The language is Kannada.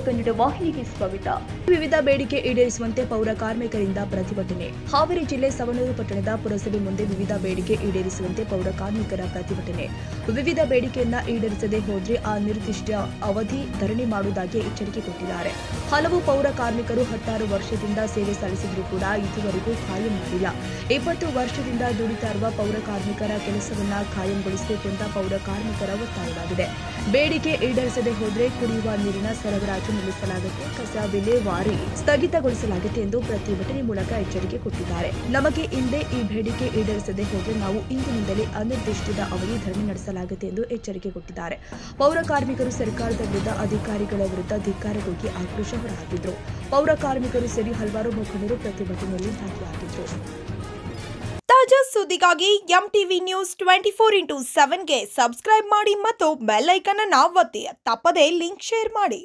ಕನ್ನಡ ವಾಹಿನಿಗೆ ಸ್ವಾಗತ. ವಿವಿಧ ಬೇಡಿಕೆ ಈಡೇರಿಸುವಂತೆ ಪೌರ ಕಾರ್ಮಿಕರಿಂದ ಪ್ರತಿಭಟನೆ. ಹಾವೇರಿ ಜಿಲ್ಲೆ ಸವಣೂರು ಪಟ್ಟಣದ ಪುರಸಭೆ ಮುಂದೆ ವಿವಿಧ ಬೇಡಿಕೆ ಈಡೇರಿಸುವಂತೆ ಪೌರ ಕಾರ್ಮಿಕರ ಪ್ರತಿಭಟನೆ. ವಿವಿಧ ಬೇಡಿಕೆಯನ್ನ ಈಡೇರಿಸದೆ ಹೋದ್ರೆ ಅನಿರ್ದಿಷ್ಟ ಅವಧಿ ಧರಣಿ ಮಾಡುವುದಾಗಿ ಎಚ್ಚರಿಕೆ ಕೊಟ್ಟಿದ್ದಾರೆ. ಹಲವು ಪೌರ ಕಾರ್ಮಿಕರು 16 ವರ್ಷದಿಂದ ಸೇವೆ ಸಲ್ಲಿಸಿದ್ರೂ ಕೂಡ ಇದುವರೆಗೂ ಖಾಯಂ ಮಾಡಿಲ್ಲ. 20 ವರ್ಷದಿಂದ ದುಡಿತಾ ಇರುವ ಪೌರ ಕಾರ್ಮಿಕರ ಕೆಲಸವನ್ನ ಖಾಯಂಗೊಳಿಸಬೇಕು ಅಂತ ಪೌರ ಕಾರ್ಮಿಕರ ಒತ್ತಾಯವಾಗಿದೆ. ಬೇಡಿಕೆ ಈಡೇರಿಸದೆ ಹೋದ್ರೆ ಕುಡಿಯುವ ನೀರಿನ ಸರಬರಾಜು ನಿಲ್ಲಿಸಲಾಗುತ್ತೆ, ಕಸ ವಿಲೇವಾರಿ ಸ್ಥಗಿತಗೊಳಿಸಲಾಗುತ್ತೆ ಎಂದು ಪ್ರತಿಭಟನೆ ಮೂಲಕ ಎಚ್ಚರಿಕೆ ಕೊಟ್ಟಿದ್ದಾರೆ. ನಮಗೆ ಹಿಂದೆ ಈ ಬೇಡಿಕೆ ಈಡೇರಿಸದೆ ಹೋದ್ರೆ ನಾವು ಇಂದಿನಿಂದಲೇ ಅನಿರ್ದಿಷ್ಟದ ಅವಧಿ ಧರಣಿ ನಡೆಸಲಾಗುತ್ತೆ ಎಂದು ಎಚ್ಚರಿಕೆ ಕೊಟ್ಟಿದ್ದಾರೆ. ಪೌರ ಕಾರ್ಮಿಕರು ಸರ್ಕಾರದ ವಿರುದ್ಧ ಅಧಿಕಾರಿಗಳ ವಿರುದ್ಧ ಧಿಕ್ಕಾರಗೊಗಿ ಆಕ್ರೋಶ ಹೊರಹಾಕಿದ್ರು. ಪೌರ ಕಾರ್ಮಿಕರು ಸೇರಿ ಹಲವಾರು ಮುಖಂಡರು ಪ್ರತಿಭಟನೆಯಲ್ಲಿ ಭಾಗಿಯಾಗಿದ್ದರು. ತಾಜಾ ಸುದ್ದಿಗಾಗಿ ಎಂಟಿವಿ ನ್ಯೂಸ್ 24x7ಗೆ ಸಬ್ಸ್ಕ್ರೈಬ್ ಮಾಡಿ ಮತ್ತು ಬೆಲ್ ಐಕಾನ್ ಅನ್ನು ಒತ್ತಿ. ತಪ್ಪದೇ ಲಿಂಕ್ ಶೇರ್ ಮಾಡಿ.